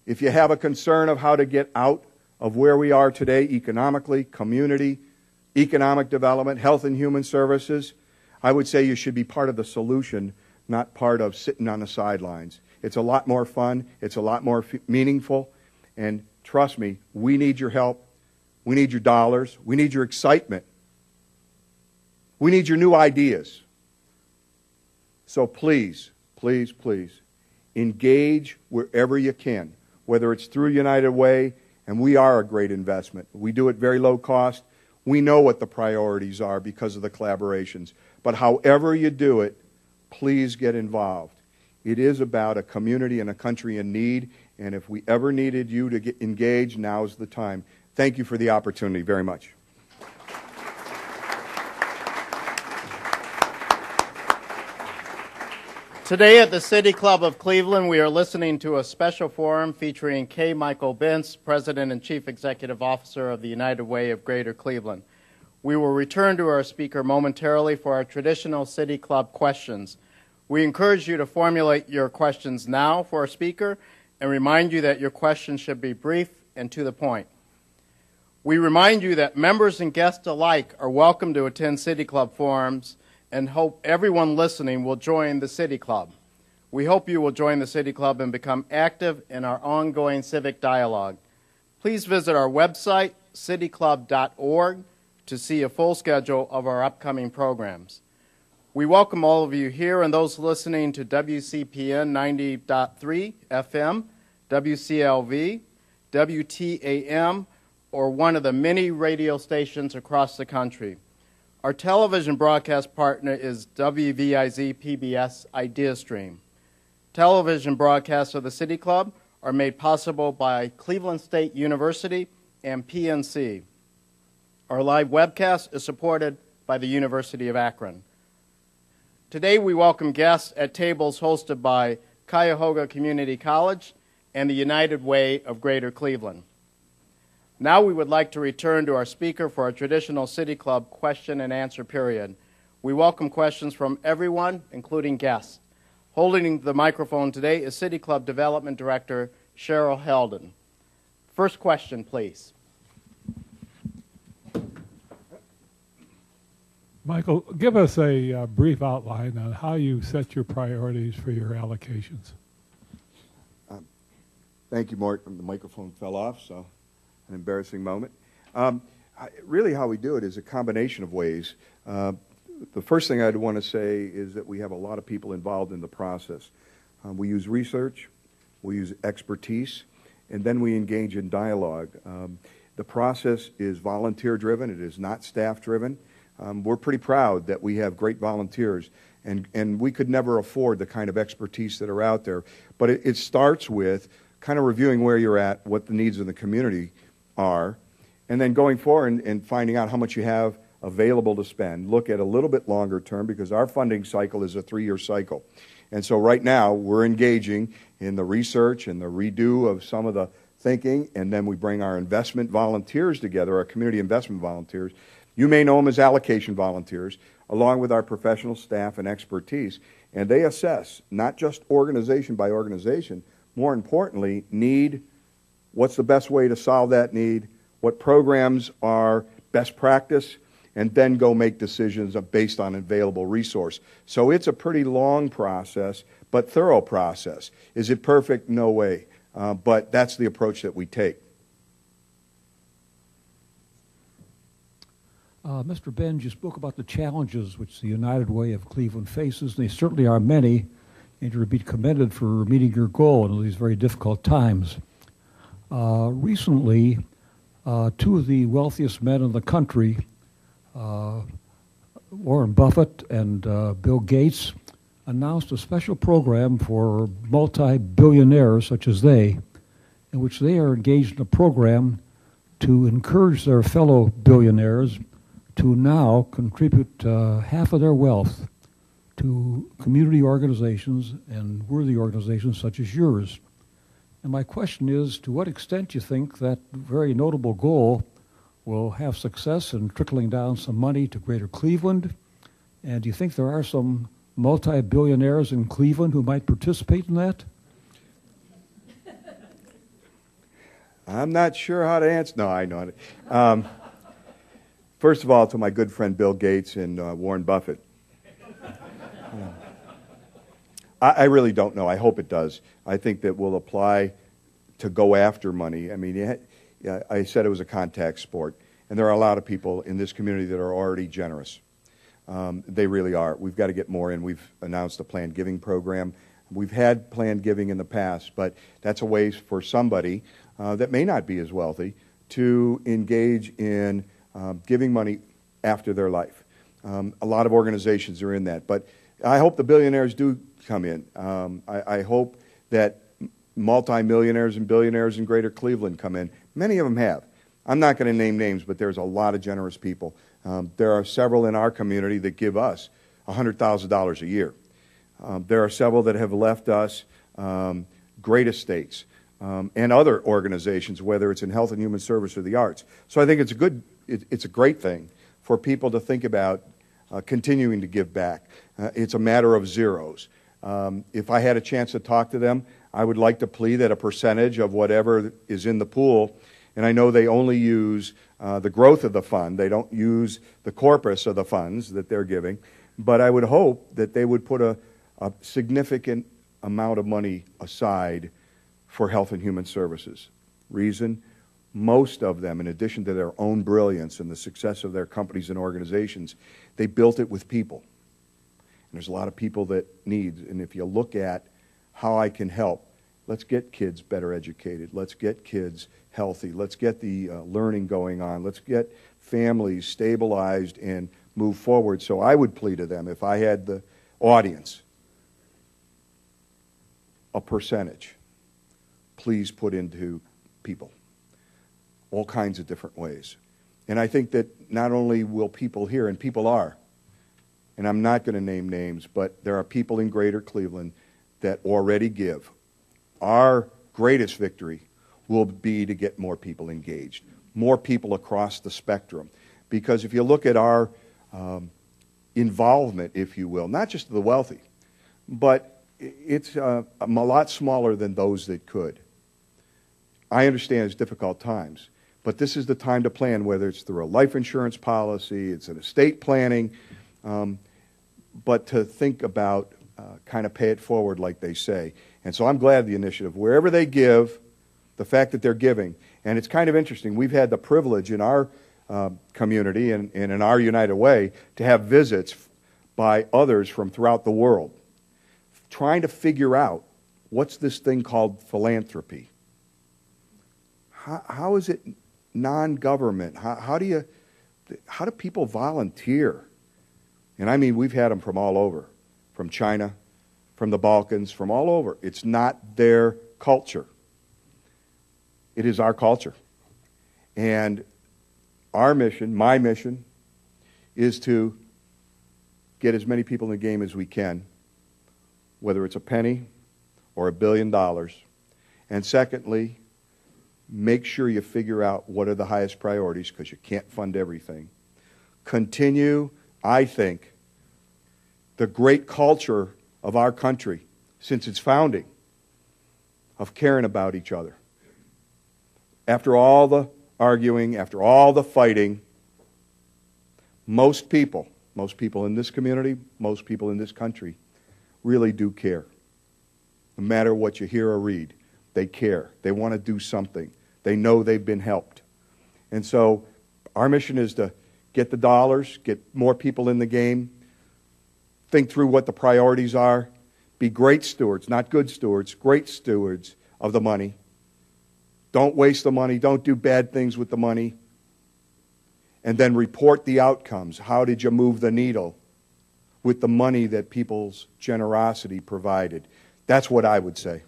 If you have a concern of how to get out of where we are today economically, community, economic development, health and human services, I would say you should be part of the solution, not part of sitting on the sidelines. It's a lot more fun. It's a lot more meaningful. And trust me, we need your help. We need your dollars. We need your excitement. We need your new ideas. So please, please, please, engage wherever you can, whether it's through United Way, and we are a great investment. We do it very low cost. We know what the priorities are because of the collaborations. But however you do it, please get involved. It is about a community and a country in need, and if we ever needed you to get engaged, now's the time. Thank you for the opportunity very much. Today at the City Club of Cleveland, we are listening to a special forum featuring K. Michael Benz, President and Chief Executive Officer of the United Way of Greater Cleveland. We will return to our speaker momentarily for our traditional City Club questions. We encourage you to formulate your questions now for our speaker and remind you that your questions should be brief and to the point. We remind you that members and guests alike are welcome to attend City Club forums and hope everyone listening will join the City Club. We hope you will join the City Club and become active in our ongoing civic dialogue. Please visit our website, cityclub.org, to see a full schedule of our upcoming programs. We welcome all of you here and those listening to WCPN 90.3 FM, WCLV, WTAM, or one of the many radio stations across the country. Our television broadcast partner is WVIZ PBS IdeaStream. Television broadcasts of the City Club are made possible by Cleveland State University and PNC. Our live webcast is supported by the University of Akron. Today we welcome guests at tables hosted by Cuyahoga Community College and the United Way of Greater Cleveland. Now we would like to return to our speaker for our traditional City Club question and answer period. We welcome questions from everyone, including guests. Holding the microphone today is City Club Development Director Cheryl Heldon. First question, please. Michael, give us a brief outline on how you set your priorities for your allocations. Thank you, Mort. The microphone fell off, so an embarrassing moment. Really how we do it is a combination of ways. The first thing I'd want to say is that we have a lot of people involved in the process. We use research, we use expertise, and then we engage in dialogue. The process is volunteer-driven. It is not staff-driven. We're pretty proud that we have great volunteers, and we could never afford the kind of expertise that are out there. But it starts with kind of reviewing where you're at, what the needs of the community are, and then going forward and finding out how much you have available to spend. Look at a little bit longer term because our funding cycle is a 3-year cycle. And so right now we're engaging in the research and the redo of some of the thinking, and then we bring our investment volunteers together, our community investment volunteers. You may know them as allocation volunteers, along with our professional staff and expertise. And they assess not just organization by organization, more importantly, need. What's the best way to solve that need? What programs are best practice? And then go make decisions based on available resource. So it's a pretty long process, but thorough process. Is it perfect? No way. But that's the approach that we take. Mr. Benz, you spoke about the challenges which the United Way of Cleveland faces, and they certainly are many, and you're to be commended for meeting your goal in these very difficult times. Recently, two of the wealthiest men in the country, Warren Buffett and Bill Gates, announced a special program for multi-billionaires such as they, in which they are engaged in a program to encourage their fellow billionaires to now contribute half of their wealth to community organizations and worthy organizations such as yours. And my question is, to what extent do you think that very notable goal will have success in trickling down some money to Greater Cleveland? And do you think there are some multi-billionaires in Cleveland who might participate in that? I'm not sure how to answer. No, I know it. First of all, to my good friend Bill Gates and Warren Buffett. I really don't know. I hope it does. I think that will apply to go after money. I mean, I said it was a contact sport, and there are a lot of people in this community that are already generous. They really are. We've got to get more in. We've announced a planned giving program. We've had planned giving in the past, but that's a way for somebody that may not be as wealthy to engage in giving money after their life. A lot of organizations are in that, but I hope the billionaires do come in. I hope that multimillionaires and billionaires in Greater Cleveland come in. Many of them have. I'm not going to name names, but there's a lot of generous people. There are several in our community that give us $100,000 a year. There are several that have left us great estates and other organizations, whether it's in health and human service or the arts. So I think it's a great thing for people to think about continuing to give back. It's a matter of zeros. If I had a chance to talk to them, I would like to plead that a percentage of whatever is in the pool, and I know they only use the growth of the fund. They don't use the corpus of the funds that they're giving. But I would hope that they would put a significant amount of money aside for health and human services. Reason? Most of them, in addition to their own brilliance and the success of their companies and organizations, they built it with people. And there's a lot of people that need, and if you look at how I can help, let's get kids better educated. Let's get kids healthy. Let's get the learning going on. Let's get families stabilized and move forward. So I would plead to them, if I had the audience, a percentage, please put into people. All kinds of different ways. And I think that not only will people here, and people are, and I'm not going to name names, but there are people in Greater Cleveland that already give. Our greatest victory will be to get more people engaged, more people across the spectrum. Because if you look at our involvement, if you will, not just the wealthy, but it's a lot smaller than those that could. I understand it's difficult times, but this is the time to plan, whether it's through a life insurance policy, it's an estate planning, but to think about kind of pay it forward, like they say. And so I'm glad the initiative, wherever they give, the fact that they're giving. And it's kind of interesting. We've had the privilege in our community and in our United Way to have visits by others from throughout the world, trying to figure out what's this thing called philanthropy. How is it non-government? How do people volunteer? And I mean, we've had them from all over, from China, from the Balkans, from all over. It's not their culture. It is our culture. And our mission, my mission, is to get as many people in the game as we can, whether it's a penny or $1 billion. And secondly, make sure you figure out what are the highest priorities, because you can't fund everything. Continue, I think, the great culture of our country since its founding of caring about each other. After all the arguing, after all the fighting, most people in this community, most people in this country really do care. No matter what you hear or read, they care. They want to do something. They know they've been helped. And so our mission is to get the dollars, get more people in the game, think through what the priorities are, be great stewards, not good stewards, great stewards of the money. Don't waste the money. Don't do bad things with the money. And then report the outcomes. How did you move the needle with the money that people's generosity provided? That's what I would say.